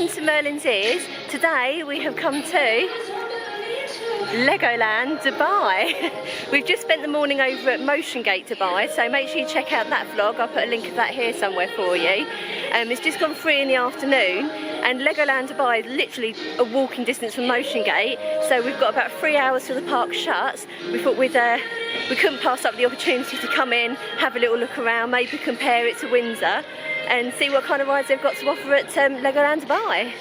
welcome to Merlin's Ears. Today we have come to Legoland Dubai. We've just spent the morning over at Motion Gate Dubai, so make sure you check out that vlog. I'll put a link of that here somewhere for you. It's just gone 3 in the afternoon, and Legoland Dubai is literally a walking distance from Motion Gate, so we've got about 3 hours till the park shuts. We thought we couldn't pass up the opportunity to come in, have a little look around, maybe compare it to Windsor and see what kind of rides they've got to offer at Legoland Dubai.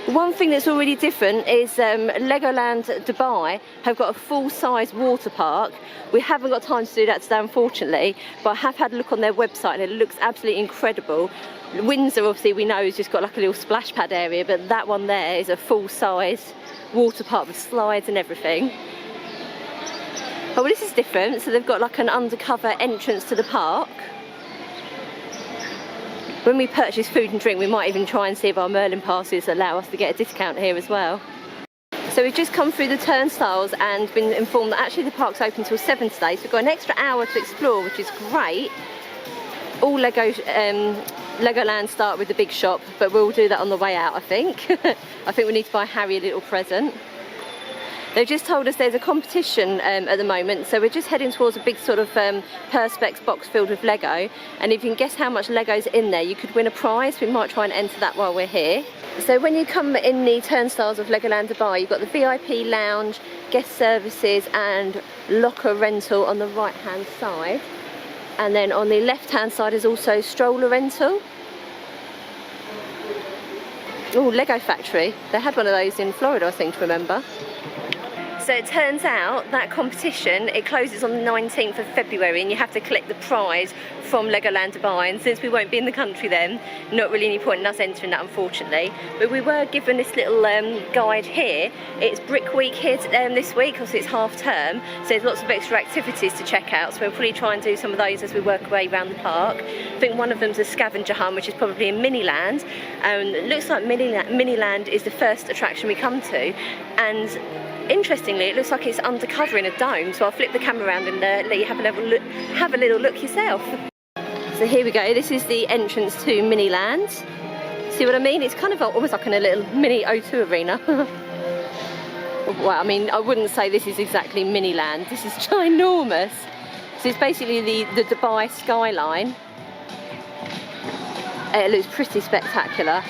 One thing that's already different is Legoland Dubai have got a full-size water park. We haven't got time to do that today, unfortunately, but I have had a look on their website and it looks absolutely incredible. Windsor, obviously, we know has just got like a little splash pad area, but that one there is a full-size water park with slides and everything. Oh, well, this is different. So they've got like an undercover entrance to the park. When we purchase food and drink, we might even try and see if our Merlin passes allow us to get a discount here as well. So we've just come through the turnstiles and been informed that actually the park's open till 7 today, so we've got an extra hour to explore, which is great. All Legoland start with the big shop, but we'll do that on the way out, I think. I think we need to buy Harry a little present. They've just told us there's a competition at the moment, so we're just heading towards a big sort of Perspex box filled with Lego, and if you can guess how much Lego's in there, you could win a prize. We might try and enter that while we're here. So when you come in the turnstiles of Legoland Dubai, you've got the VIP lounge, guest services and locker rental on the right hand side, and then on the left hand side is also stroller rental. Oh, Lego Factory. They had one of those in Florida, I seem to remember. So it turns out that competition, it closes on the 19th of February and you have to collect the prize from Legoland Dubai, and since we won't be in the country then, not really any point in us entering that, unfortunately. But we were given this little guide here. It's Brick Week here this week, because it's half term, so there's lots of extra activities to check out, so we'll probably try and do some of those as we work our way around the park. I think one of them's a scavenger hunt, which is probably in Miniland. It looks like Miniland is the first attraction we come to, and interestingly, it looks like it's undercover in a dome, so I'll flip the camera around and let you have a little look yourself. So here we go, this is the entrance to Miniland. See what I mean? It's kind of almost like in a little mini O2 arena. Well, I mean, I wouldn't say this is exactly Miniland, this is ginormous. So it's basically the Dubai skyline. It looks pretty spectacular.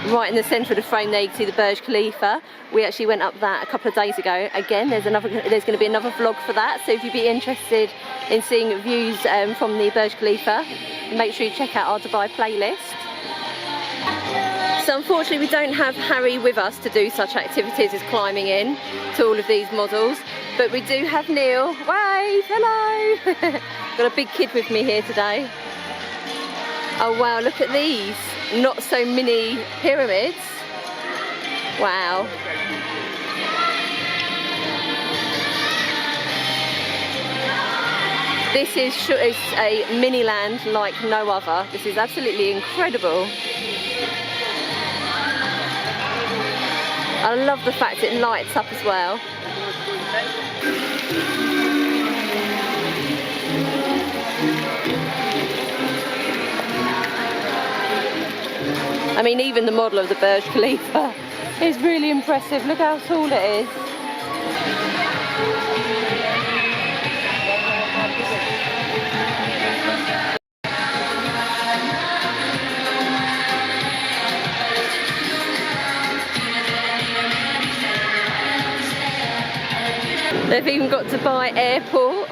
Right in the centre of the frame there you can see the Burj Khalifa. We actually went up that a couple of days ago. Again, there's going to be another vlog for that, so if you'd be interested in seeing views from the Burj Khalifa, make sure you check out our Dubai playlist. So unfortunately we don't have Harry with us to do such activities as climbing in to all of these models, but we do have Neil. Wave, hello! Got a big kid with me here today. Oh wow, look at these not so mini pyramids. Wow. This is a Miniland like no other. This is absolutely incredible. I love the fact it lights up as well. I mean, even the model of the Burj Khalifa is really impressive. Look how tall it is. They've even got Dubai Airport.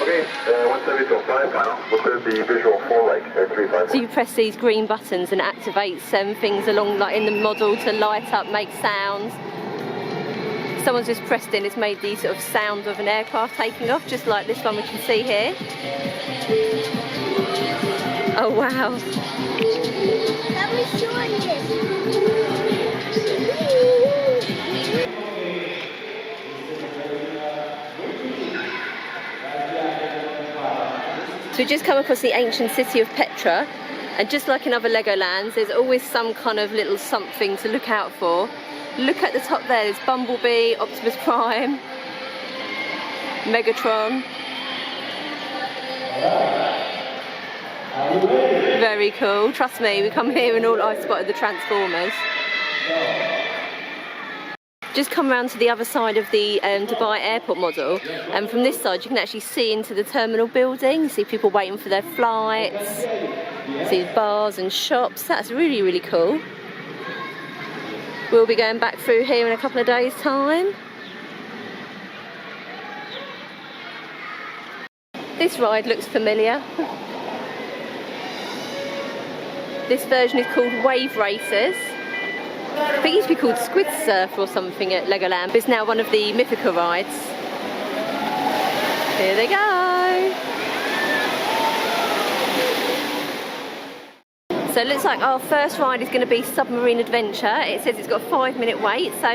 Okay, once the visual 5 panel, we'll put the visual 4 like 3, 5. So you press these green buttons and activates things along like in the model to light up, make sounds. Someone's just pressed in, it's made the sort of sound of an aircraft taking off, just like this one we can see here. Oh wow. That was showing it. So we just come across the ancient city of Petra, and just like in other Legolands, there's always some kind of little something to look out for. Look at the top there, there's Bumblebee, Optimus Prime, Megatron. Are you ready? Very cool. Trust me, we come here and all I've spotted the Transformers. Just come round to the other side of the Dubai airport model, and from this side you can actually see into the terminal building, see people waiting for their flights, see bars and shops. That's really, really cool. We'll be going back through here in a couple of days' time. This ride looks familiar. This version is called Wave Racers. I think it used to be called Squid Surf or something at Legoland, but it's now one of the Mythica rides. Here they go! So it looks like our first ride is going to be Submarine Adventure. It says it's got a 5-minute wait, so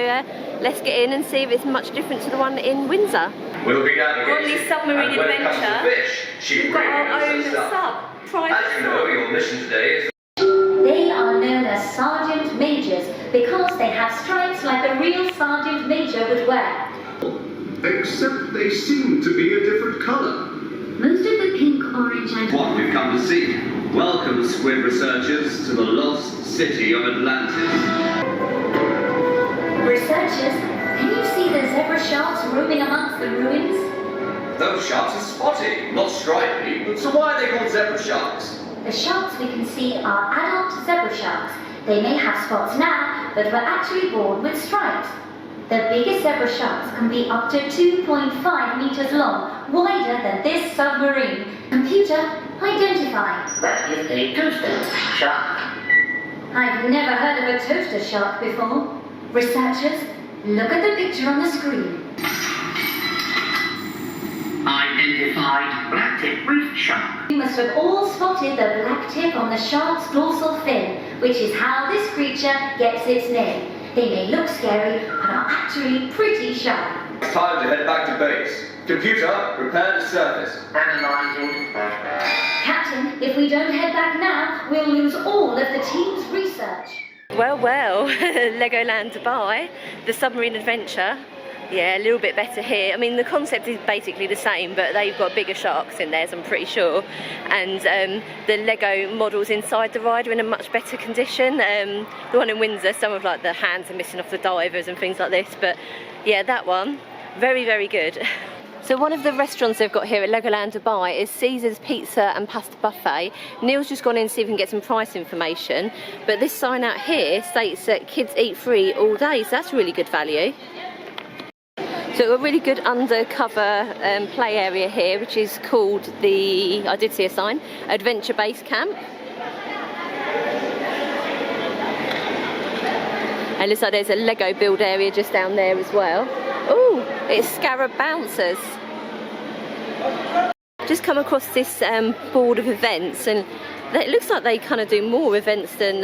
let's get in and see if it's much different to the one in Windsor. We'll be On this Submarine Adventure, we've got our own sub, private As you know, your mission today is... They are known as Sergeant Majors because they have stripes like a real Sergeant Major would wear. Except they seem to be a different colour. Most of the pink, orange and... What we've come to see. Welcome, Squid researchers, to the lost city of Atlantis. Researchers, can you see the zebra sharks roaming amongst the ruins? Those sharks are spotty, not stripy. So why are they called zebra sharks? The sharks we can see are adult zebra sharks. They may have spots now, but were actually born with stripes. The biggest zebra sharks can be up to 2.5 meters long, wider than this submarine. Computer, identify. That is a toaster shark. I've never heard of a toaster shark before. Researchers, look at the picture on the screen. Identified black tip reef shark. You must have all spotted the black tip on the shark's dorsal fin, which is how this creature gets its name. They may look scary, but are actually pretty shy. It's time to head back to base. Computer, prepare to surface. Analyzing. Captain, if we don't head back now, we'll lose all of the team's research. Well, Legoland Dubai, the Submarine Adventure. Yeah, a little bit better here. I mean, the concept is basically the same, but they've got bigger sharks in theirs, I'm pretty sure. And the Lego models inside the ride are in a much better condition. The one in Windsor, some of like the hands are missing off the divers and things like this. But yeah, that one, very, very good. So one of the restaurants they've got here at Legoland Dubai is Caesar's Pizza and Pasta Buffet. Neil's just gone in to see if we can get some price information. But this sign out here states that kids eat free all day, so that's really good value. So a really good undercover play area here, which is called the, I did see a sign, Adventure Base Camp. And it looks like there's a Lego build area just down there as well. Oh, it's Scarab Bouncers. Just come across this board of events, and it looks like they kind of do more events than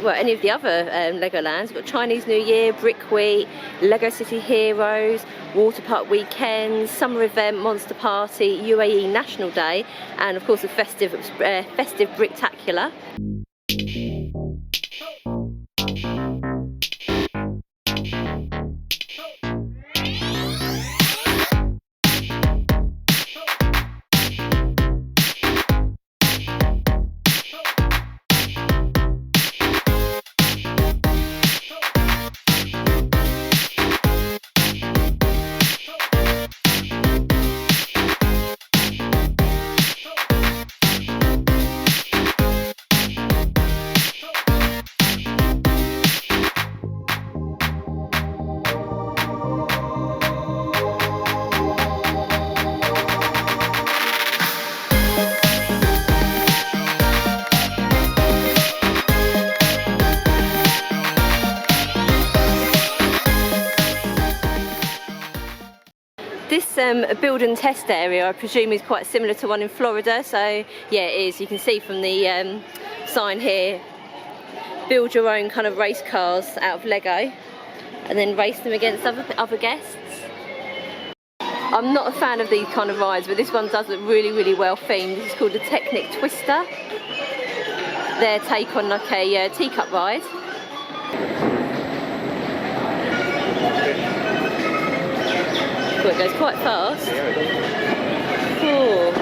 well, any of the other Legolands. We've got Chinese New Year, Brick Week, Lego City Heroes, Water Park Weekends, Summer Event, Monster Party, UAE National Day, and of course a festive Bricktacular. This build and test area, I presume, is quite similar to one in Florida. So yeah, it is. You can see from the sign here, build your own kind of race cars out of Lego and then race them against other guests. I'm not a fan of these kind of rides, but this one does look really, really well themed. This is called the Technic Twister. Their take on like a teacup ride. Oh, it goes quite fast. Oh.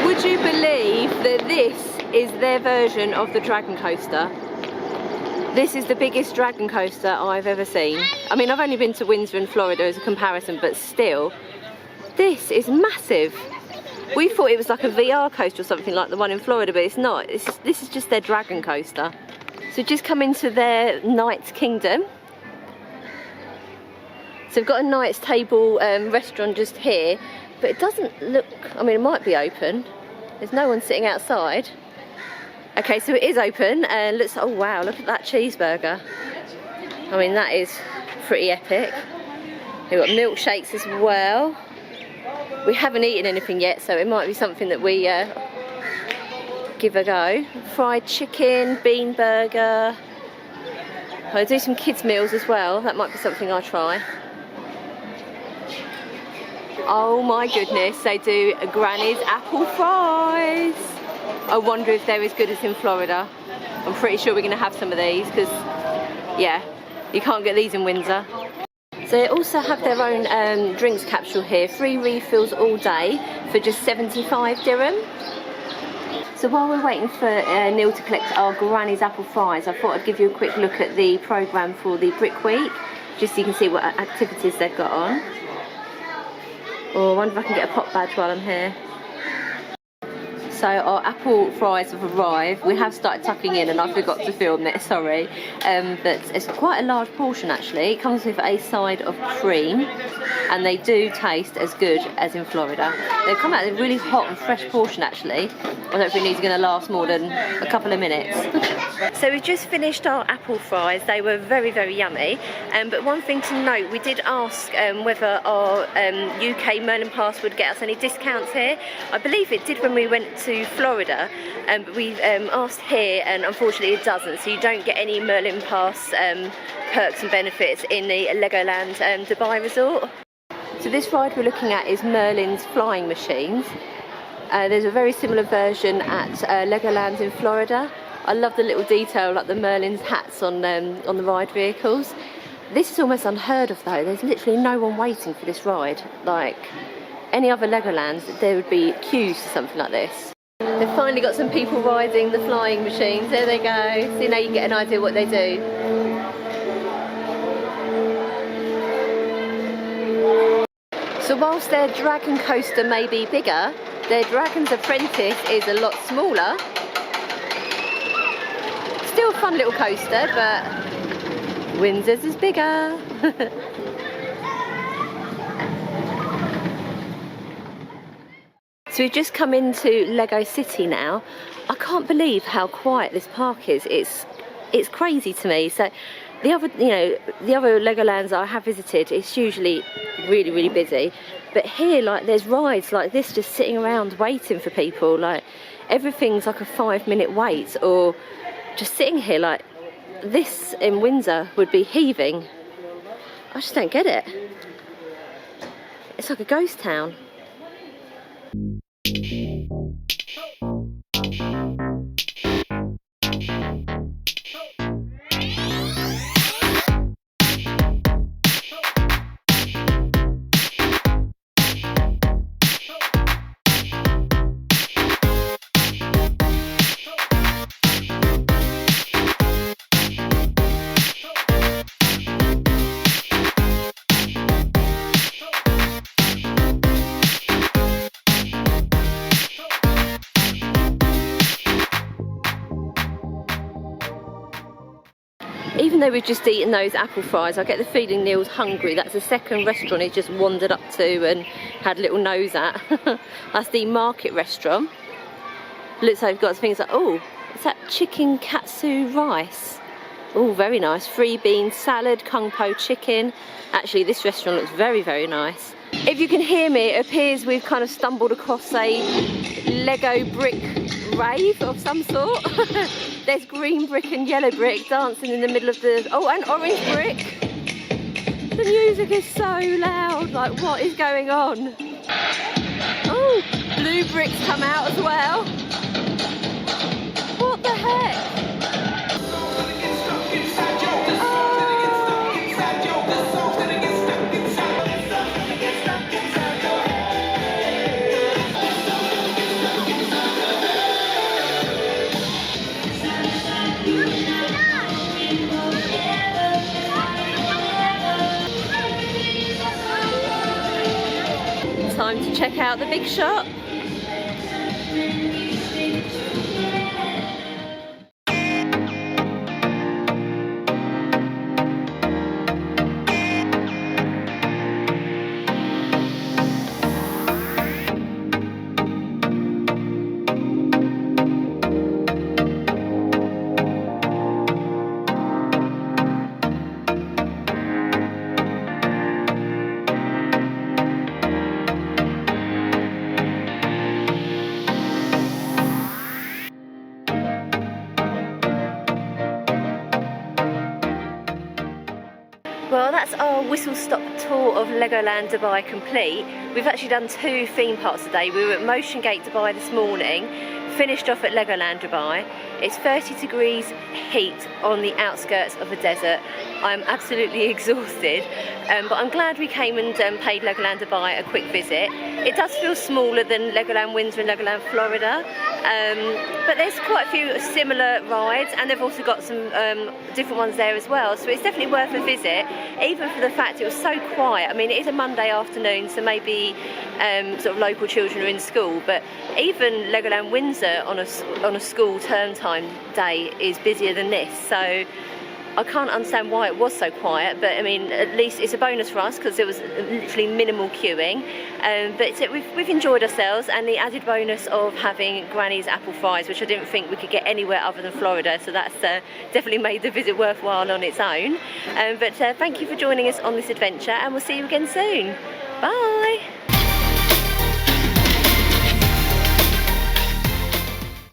Would you believe this is their version of the Dragon Coaster. This is the biggest dragon coaster I've ever seen. I mean, I've only been to Windsor in Florida as a comparison, but still, this is massive. We thought it was like a VR coaster or something like the one in Florida, but it's not. This is just their dragon coaster. So just come into their Knight's Kingdom. So we've got a Knight's Table restaurant just here, but it doesn't look, I mean, it might be open. There's no one sitting outside. Okay, so it is open, and looks, oh wow, look at that cheeseburger. I mean, that is pretty epic. We've got milkshakes as well. We haven't eaten anything yet, so it might be something that we give a go. Fried chicken, bean burger. I'll do some kids' meals as well. That might be something I'll try. Oh my goodness, they do a Granny's apple fries. I wonder if they're as good as in Florida. I'm pretty sure we're going to have some of these because, yeah, you can't get these in Windsor. So they also have their own drinks capsule here, free refills all day for just 75 dirham. So while we're waiting for Neil to collect our Granny's apple fries, I thought I'd give you a quick look at the programme for the Brick Week, just so you can see what activities they've got on. Oh, I wonder if I can get a pop badge while I'm here. So our apple fries have arrived. We have started tucking in and I forgot to film it, sorry. But it's quite a large portion actually. It comes with a side of cream and they do taste as good as in Florida. They've come out in a really hot and fresh portion actually. I don't think these are going to last more than a couple of minutes. So we've just finished our apple fries. They were very, very yummy. But one thing to note, we did ask whether our UK Merlin Pass would get us any discounts here. I believe it did when we went to Florida, but we asked here and unfortunately it doesn't. So you don't get any Merlin Pass perks and benefits in the Legoland Dubai resort. So this ride we're looking at is Merlin's Flying Machines. There's a very similar version at Legoland in Florida. I love the little detail, like the Merlin's hats on the ride vehicles. This is almost unheard of though. There's literally no one waiting for this ride. Like any other Legoland, there would be queues for something like this. They've finally got some people riding the flying machines. There they go. So now you get an idea what they do. So whilst their dragon coaster may be bigger, their Dragon's Apprentice is a lot smaller. Still a fun little coaster, but Windsor's is bigger. So we've just come into Lego City now. I can't believe how quiet this park is. It's crazy to me. So the other Legolands I have visited, it's usually really, really busy. But here, like, there's rides like this just sitting around waiting for people. Like, everything's like a 5-minute wait, or just sitting here like this in Windsor would be heaving. I just don't get it. It's like a ghost town. Even though we've just eaten those apple fries, I get the feeling Neil's hungry. That's the second restaurant he's just wandered up to and had a little nose at. That's the market restaurant. Looks like we've got things like, oh, is that chicken katsu rice? Oh, very nice. Free bean salad, kung po chicken. Actually, this restaurant looks very, very nice. If you can hear me, it appears we've kind of stumbled across a Lego brick rave of some sort. There's green brick and yellow brick dancing in the middle of the... Oh, and orange brick. The music is so loud. Like, what is going on? Oh, blue bricks come out as well. What the heck? time to check out the big shop. Well, that's our whistle-stop tour of Legoland Dubai complete. We've actually done 2 theme parks today. We were at Motion Gate Dubai this morning, finished off at Legoland Dubai. It's 30 degrees heat on the outskirts of the desert. I'm absolutely exhausted, but I'm glad we came and paid Legoland Dubai a quick visit. It does feel smaller than Legoland Windsor and Legoland Florida, but there's quite a few similar rides, and they've also got some different ones there as well, so it's definitely worth a visit, even for the fact it was so quiet. I mean, it is a Monday afternoon, so maybe sort of local children are in school, but even Legoland Windsor on a school term time day is busier than this, so I can't understand why it was so quiet, but I mean, at least it's a bonus for us because there was literally minimal queuing. But we've enjoyed ourselves, and the added bonus of having Granny's apple fries, which I didn't think we could get anywhere other than Florida, so that's definitely made the visit worthwhile on its own. But thank you for joining us on this adventure, and we'll see you again soon. Bye!